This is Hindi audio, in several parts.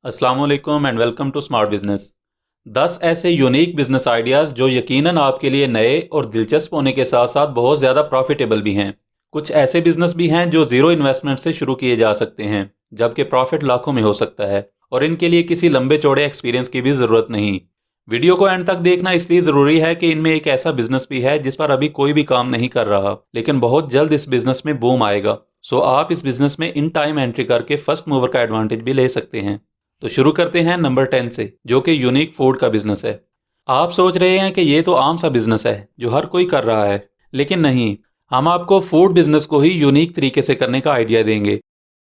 अस्सलाम वालेकुम and welcome to smart business. 10 ऐसे यूनिक बिजनेस आइडियाज़ जो यकीनन आपके लिए नए और दिलचस्प होने के साथ साथ बहुत ज़्यादा प्रॉफिटेबल भी हैं। कुछ ऐसे बिजनेस भी हैं जो ज़ीरो इन्वेस्टमेंट से शुरू किए जा सकते हैं, जबकि प्रॉफिट लाखों में हो सकता है और इनके लिए किसी लंबे चौड़े एक्सपीरियंस की भी ज़रूरत नहीं। वीडियो को एंड तक देखना इसलिए ज़रूरी है कि इनमें एक ऐसा बिजनेस भी है जिस पर अभी कोई भी काम नहीं कर रहा, लेकिन बहुत जल्द इस बिजनेस में बूम आएगा। सो आप इस बिजनेस में इन टाइम एंट्री करके फर्स्ट मूवर का एडवांटेज भी ले सकते हैं। तो शुरू करते हैं नंबर 10 से, जो कि यूनिक फूड का बिजनेस है। आप सोच रहे हैं कि ये तो आम सा बिजनेस है जो हर कोई कर रहा है, लेकिन नहीं। हम आपको फूड बिजनेस को ही यूनिक तरीके से करने का आइडिया देंगे।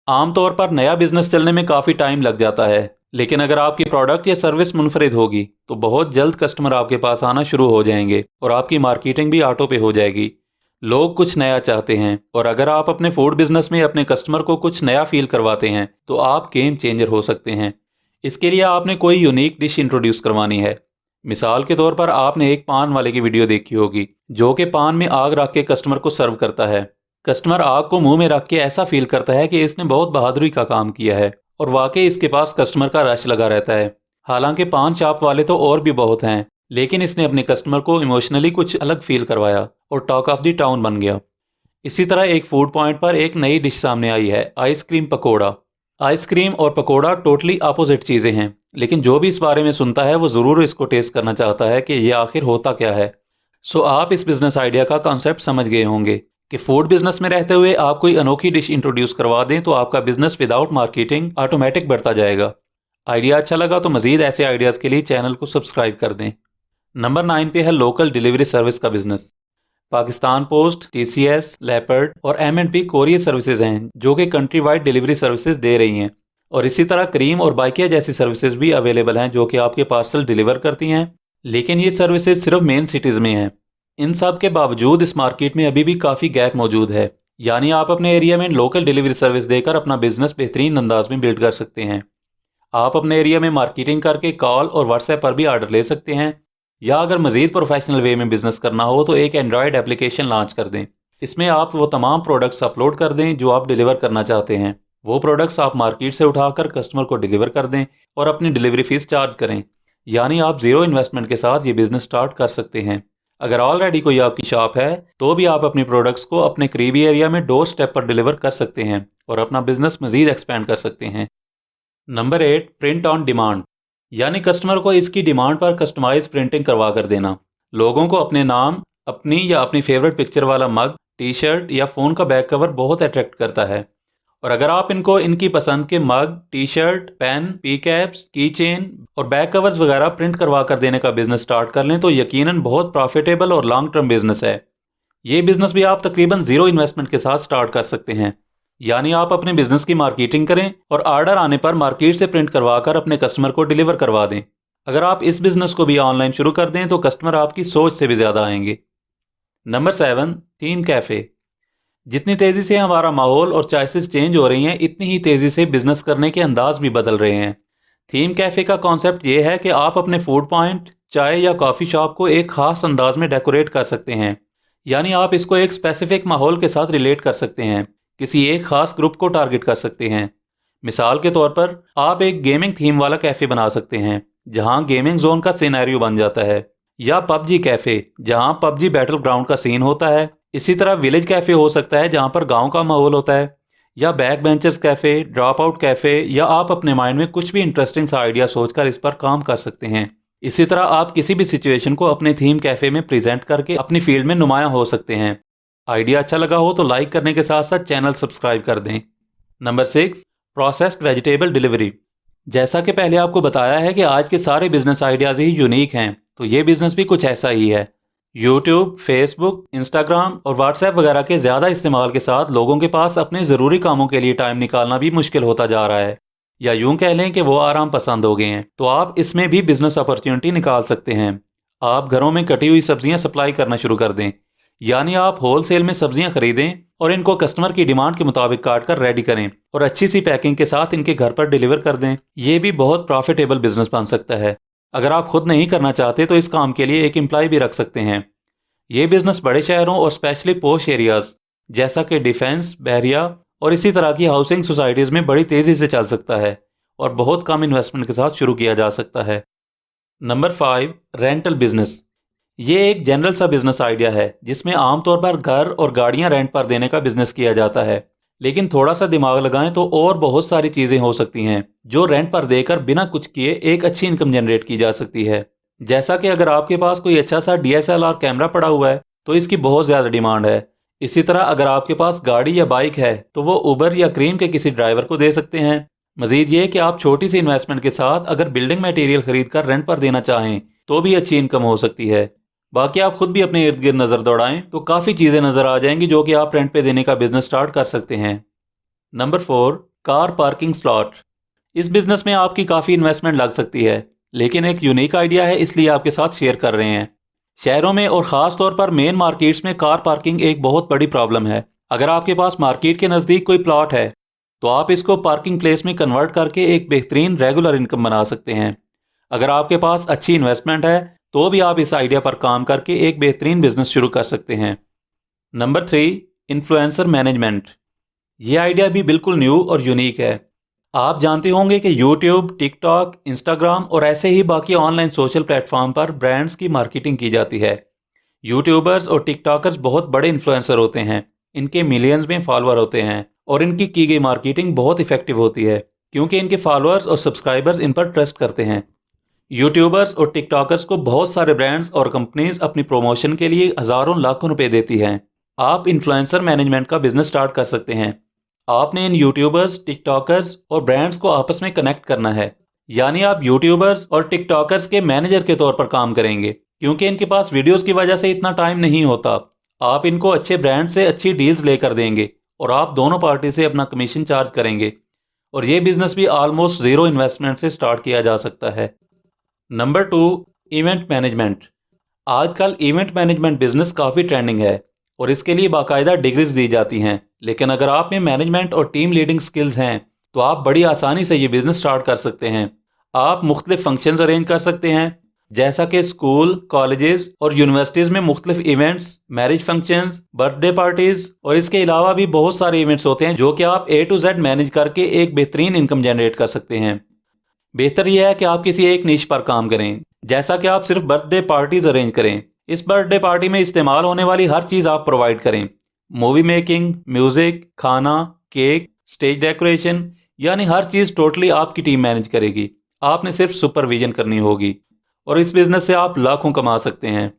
आमतौर पर नया बिजनेस चलने में काफ़ी टाइम लग जाता है, लेकिन अगर आपकी प्रोडक्ट या सर्विस मुनफरिद होगी तो बहुत जल्द कस्टमर आपके पास आना शुरू हो जाएंगे और आपकी मार्केटिंग भी ऑटो पे हो जाएगी। लोग कुछ नया चाहते हैं और अगर आप अपने फूड बिजनेस में अपने कस्टमर को कुछ नया फील करवाते हैं तो आप गेम चेंजर हो सकते हैं। इसके लिए आपने कोई यूनिक डिश इंट्रोड्यूस करवानी है। मिसाल के तौर पर आपने एक पान वाले की वीडियो देखी होगी, जो कि पान में आग रख के कस्टमर को सर्व करता है। कस्टमर आग को मुंह में रख के ऐसा फील करता है कि इसने बहुत बहादुरी का काम किया है और वाकई इसके पास कस्टमर का रश लगा रहता है। हालांकि पान शॉप वाले तो और भी बहुत हैं, लेकिन इसने अपने कस्टमर को इमोशनली कुछ अलग फील करवाया और टॉक ऑफ द टाउन बन गया। इसी तरह एक फूड पॉइंट पर एक नई डिश सामने आई है, आइसक्रीम पकोड़ा। आइसक्रीम और पकोड़ा टोटली अपोजिट चीज़ें हैं, लेकिन जो भी इस बारे में सुनता है वो ज़रूर इसको टेस्ट करना चाहता है कि ये आखिर होता क्या है। सो आप इस बिजनेस आइडिया का कॉन्सेप्ट समझ गए होंगे कि फूड बिजनेस में रहते हुए आप कोई अनोखी डिश इंट्रोड्यूस करवा दें तो आपका बिजनेस विदाउट मार्केटिंग ऑटोमेटिक बढ़ता जाएगा। आइडिया अच्छा लगा तो मजीद ऐसे आइडियाज़ के लिए चैनल को सब्सक्राइब कर दें। नंबर 9 पे है लोकल डिलीवरी सर्विस का business. Pakistan post, TCS, leopard और एम&पी कोरियर सर्विसेज हैं जो कि कंट्री वाइड डिलीवरी सर्विसेज दे रही हैं। और इसी तरह करीम और बाइकिया जैसी सर्विसेज भी अवेलेबल हैं जो कि आपके पार्सल डिलीवर करती हैं, लेकिन ये सर्विसेज सिर्फ मेन सिटीज़ में हैं। इन सब के बावजूद इस मार्केट में अभी भी काफ़ी गैप मौजूद है, यानी आप अपने एरिया में लोकल डिलीवरी सर्विस देकर अपना बिजनेस बेहतरीन अंदाज में बिल्ड कर सकते हैं। आप अपने एरिया में मार्केटिंग करके कॉल और व्हाट्सएप पर भी ऑर्डर ले सकते हैं, या अगर मजीद प्रोफेशनल वे में बिजनेस करना हो तो एक एंड्रॉयड एप्लीकेशन लॉन्च कर दें। इसमें आप वो तमाम प्रोडक्ट्स अपलोड कर दें जो आप डिलीवर करना चाहते हैं। वो प्रोडक्ट्स आप मार्केट से उठाकर कस्टमर को डिलीवर कर दें और अपनी डिलीवरी फीस चार्ज करें। यानी आप जीरो इन्वेस्टमेंट के साथ ये बिजनेस स्टार्ट कर सकते हैं। अगर ऑलरेडी कोई आपकी शॉप है तो भी आप अपनी प्रोडक्ट्स को अपने करीबी एरिया में डोर स्टेप पर डिलीवर कर सकते हैं और अपना बिजनेस मजीद एक्सपेंड कर सकते हैं। नंबर 8, प्रिंट ऑन डिमांड, यानी कस्टमर को इसकी डिमांड पर कस्टमाइज प्रिंटिंग करवा कर देना। लोगों को अपने नाम, अपनी या अपनी फेवरेट पिक्चर वाला मग, टी शर्ट या फ़ोन का बैक कवर बहुत अट्रैक्ट करता है। और अगर आप इनको इनकी पसंद के mug, T shirt, pen, P caps, key chain और बैक कवर्स वगैरह प्रिंट करवा कर देने का बिजनेस स्टार्ट कर लें तो यकीनन बहुत प्रॉफिटेबल और लॉन्ग टर्म बिजनेस है। ये बिजनेस भी आप तकरीबन जीरो इन्वेस्टमेंट के साथ स्टार्ट कर सकते हैं। यानी आप अपने बिजनेस की मार्केटिंग करें और ऑर्डर आने पर मार्केट से प्रिंट करवाकर अपने कस्टमर को डिलीवर करवा दें। अगर आप इस बिजनेस को भी ऑनलाइन शुरू कर दें तो कस्टमर आपकी सोच से भी ज्यादा आएंगे। Number 7, theme cafe. जितनी तेजी से हमारा माहौल और चॉइसेस चेंज हो रही हैं, इतनी ही तेजी से बिजनेस करने के अंदाज भी बदल रहे हैं। थीम कैफे का कॉन्सेप्ट ये है कि आप अपने फूड पॉइंट, चाय या कॉफी शॉप को एक खास अंदाज में डेकोरेट कर सकते हैं। यानी आप इसको एक स्पेसिफिक माहौल के साथ रिलेट कर सकते हैं, किसी एक खास ग्रुप को टारगेट कर सकते हैं। मिसाल के तौर पर आप एक गेमिंग थीम वाला कैफे बना सकते हैं जहां गेमिंग जोन का सिनेरियो बन जाता है, या पबजी कैफे जहां पबजी बैटल ग्राउंड का सीन होता है। इसी तरह विलेज कैफे हो सकता है जहां पर गांव का माहौल होता है, या back benchers cafe, drop out cafe, या आप अपने माइंड में कुछ भी इंटरेस्टिंग सा आइडिया सोचकर इस पर काम कर सकते हैं। इसी तरह आप किसी भी सिचुएशन को अपने थीम कैफे में प्रेजेंट करके अपनी फील्ड में नुमाया हो सकते हैं। आइडिया अच्छा लगा हो तो लाइक करने के साथ साथ चैनल सब्सक्राइब कर दें। Number 6, processed vegetable delivery. जैसा कि पहले आपको बताया है कि आज के सारे बिजनेस आइडियाज ही यूनिक हैं, तो ये बिजनेस भी कुछ ऐसा ही है। यूट्यूब, फेसबुक, इंस्टाग्राम और व्हाट्सएप वगैरह के ज़्यादा इस्तेमाल के साथ लोगों के पास अपने ज़रूरी कामों के लिए टाइम निकालना भी मुश्किल होता जा रहा है, या यूं कह लें कि वो आराम पसंद हो गए हैं। तो आप इसमें भी बिजनेस अपॉर्चुनिटी निकाल सकते हैं। आप घरों में कटी हुई सब्जियां सप्लाई करना शुरू कर दें। यानी आप होलसेल में सब्जियां खरीदें और इनको कस्टमर की डिमांड के मुताबिक काट कर रेडी करें और अच्छी सी पैकिंग के साथ इनके घर पर डिलीवर कर दें। ये भी बहुत प्रॉफिटेबल बिजनेस बन सकता है। अगर आप खुद नहीं करना चाहते तो इस काम के लिए एक एम्प्लॉय भी रख सकते हैं। ये बिजनेस बड़े शहरों और स्पेशली पोश एरियाज जैसा कि डिफेंस, बहरिया और इसी तरह की हाउसिंग सोसाइटीज में बड़ी तेजी से चल सकता है और बहुत कम इन्वेस्टमेंट के साथ शुरू किया जा सकता है। Number 5, rental business. ये एक जनरल सा बिजनेस आइडिया है जिसमें आमतौर पर घर और गाड़ियां रेंट पर देने का बिजनेस किया जाता है। लेकिन थोड़ा सा दिमाग लगाएं तो और बहुत सारी चीजें हो सकती हैं जो रेंट पर देकर बिना कुछ किए एक अच्छी इनकम जनरेट की जा सकती है। जैसा कि अगर आपके पास कोई अच्छा सा DSLR कैमरा पड़ा हुआ है तो इसकी बहुत ज्यादा डिमांड है। इसी तरह अगर आपके पास गाड़ी या बाइक है तो वो उबर या क्रीम के किसी ड्राइवर को दे सकते हैं। मजीद ये कि आप छोटी सी इन्वेस्टमेंट के साथ अगर बिल्डिंग मटेरियल खरीद कर रेंट पर देना चाहें तो भी अच्छी इनकम हो सकती है। बाकी आप खुद भी अपने इर्द गिर्द नजर दौड़ाएं तो काफी चीजें नजर आ जाएंगी जो कि आप रेंट पे देने का बिजनेस स्टार्ट कर सकते हैं। Number 4, car parking slot. इस बिजनेस में आपकी काफी इन्वेस्टमेंट लग सकती है, लेकिन एक यूनिक आइडिया है इसलिए आपके साथ शेयर कर रहे हैं। शहरों में और खास तौर पर मेन मार्केट्स में कार पार्किंग एक बहुत बड़ी प्रॉब्लम है। अगर आपके पास मार्केट के नजदीक कोई प्लॉट है तो आप इसको पार्किंग प्लेस में कन्वर्ट करके एक बेहतरीन रेगुलर इनकम बना सकते हैं। अगर आपके पास अच्छी इन्वेस्टमेंट है तो भी आप इस आइडिया पर काम करके एक बेहतरीन बिजनेस शुरू कर सकते हैं। Number 3, influencer management. ये आइडिया भी बिल्कुल न्यू और यूनिक है। आप जानते होंगे कि यूट्यूब, टिकटॉक, इंस्टाग्राम और ऐसे ही बाकी ऑनलाइन सोशल प्लेटफॉर्म पर ब्रांड्स की मार्केटिंग की जाती है। यूट्यूबर्स और टिकटॉकर्स बहुत बड़े इन्फ्लुएंसर होते हैं। इनके मिलियंस में फॉलोअर होते हैं और इनकी की गई मार्केटिंग बहुत इफेक्टिव होती है क्योंकि इनके फॉलोअर्स और सब्सक्राइबर्स इन पर ट्रस्ट करते हैं। यूट्यूबर्स और टिकटॉकर्स को बहुत सारे ब्रांड्स और कंपनीज अपनी प्रमोशन के लिए हजारों लाखों रुपए देती हैं। आप इन्फ्लुएंसर मैनेजमेंट का बिजनेस स्टार्ट कर सकते हैं। आपने इन यूट्यूबर्स, टिकटॉकर्स और ब्रांड्स को आपस में कनेक्ट करना है। यानी आप यूट्यूबर्स और टिकटॉकर्स के मैनेजर के तौर पर काम करेंगे क्योंकि इनके पास वीडियोस की वजह से इतना टाइम नहीं होता। आप इनको अच्छे ब्रांड से अच्छी डील्स लेकर देंगे और आप दोनों पार्टी से अपना कमीशन चार्ज करेंगे और ये बिजनेस भी ऑलमोस्ट जीरो इन्वेस्टमेंट से स्टार्ट किया जा सकता है। Number 2, event management. आजकल इवेंट मैनेजमेंट बिजनेस काफ़ी ट्रेंडिंग है और इसके लिए बाकायदा डिग्रीज दी जाती हैं। लेकिन अगर आप में मैनेजमेंट और टीम लीडिंग स्किल्स हैं तो आप बड़ी आसानी से ये बिजनेस स्टार्ट कर सकते हैं। आप मुख्तलिफ फंक्शंस अरेंज कर सकते हैं जैसा कि स्कूल, कॉलेजेस और यूनिवर्सिटीज़ में मुख्तलिफ events, marriage functions, birthday parties और इसके अलावा भी बहुत सारे इवेंट्स होते हैं जो कि आप A to Z मैनेज करके एक बेहतरीन इनकम जनरेट कर सकते हैं। बेहतर यह है कि आप किसी एक निश पर काम करें, जैसा कि आप सिर्फ बर्थडे पार्टीज अरेंज करें। इस बर्थडे पार्टी में इस्तेमाल होने वाली हर चीज आप प्रोवाइड करें। मूवी मेकिंग, म्यूजिक, खाना, केक, स्टेज डेकोरेशन, यानी हर चीज टोटली आपकी टीम मैनेज करेगी। आपने सिर्फ सुपरविजन करनी होगी और इस बिजनेस से आप लाखों कमा सकते हैं।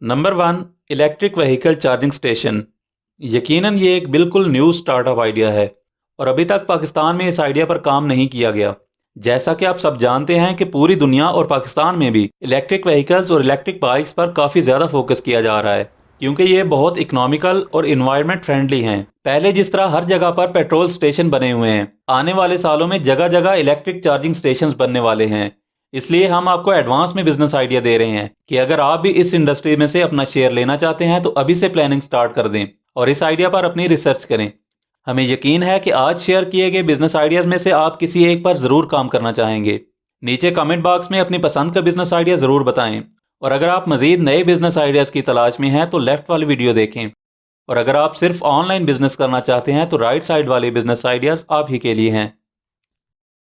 Number 1, electric vehicle charging station. यकीनन ये एक बिल्कुल न्यू स्टार्टअप आइडिया है और अभी तक पाकिस्तान में इस आइडिया पर काम नहीं किया गया। जैसा कि आप सब जानते हैं कि पूरी दुनिया और पाकिस्तान में भी इलेक्ट्रिक व्हीकल्स और इलेक्ट्रिक बाइक्स पर काफ़ी ज़्यादा फोकस किया जा रहा है क्योंकि ये बहुत इकोनॉमिकल और इन्वायरमेंट फ्रेंडली हैं। पहले जिस तरह हर जगह पर पेट्रोल स्टेशन बने हुए हैं, आने वाले सालों में जगह जगह इलेक्ट्रिक चार्जिंग स्टेशंस बनने वाले हैं। इसलिए हम आपको एडवांस में बिजनेस आइडिया दे रहे हैं कि अगर आप भी इस इंडस्ट्री में से अपना शेयर लेना चाहते हैं तो अभी से प्लानिंग स्टार्ट कर दें और इस आइडिया पर अपनी रिसर्च करें। हमें यकीन है कि आज शेयर किए गए बिजनेस आइडियाज में से आप किसी एक पर जरूर काम करना चाहेंगे। नीचे कमेंट बॉक्स में अपनी पसंद का बिजनेस आइडिया जरूर बताएं और अगर आप मजीद नए बिजनेस आइडियाज की तलाश में हैं तो लेफ्ट वाली वीडियो देखें और अगर आप सिर्फ ऑनलाइन बिजनेस करना चाहते हैं तो राइट साइड वाले बिजनेस आइडियाज आप ही के लिए हैं।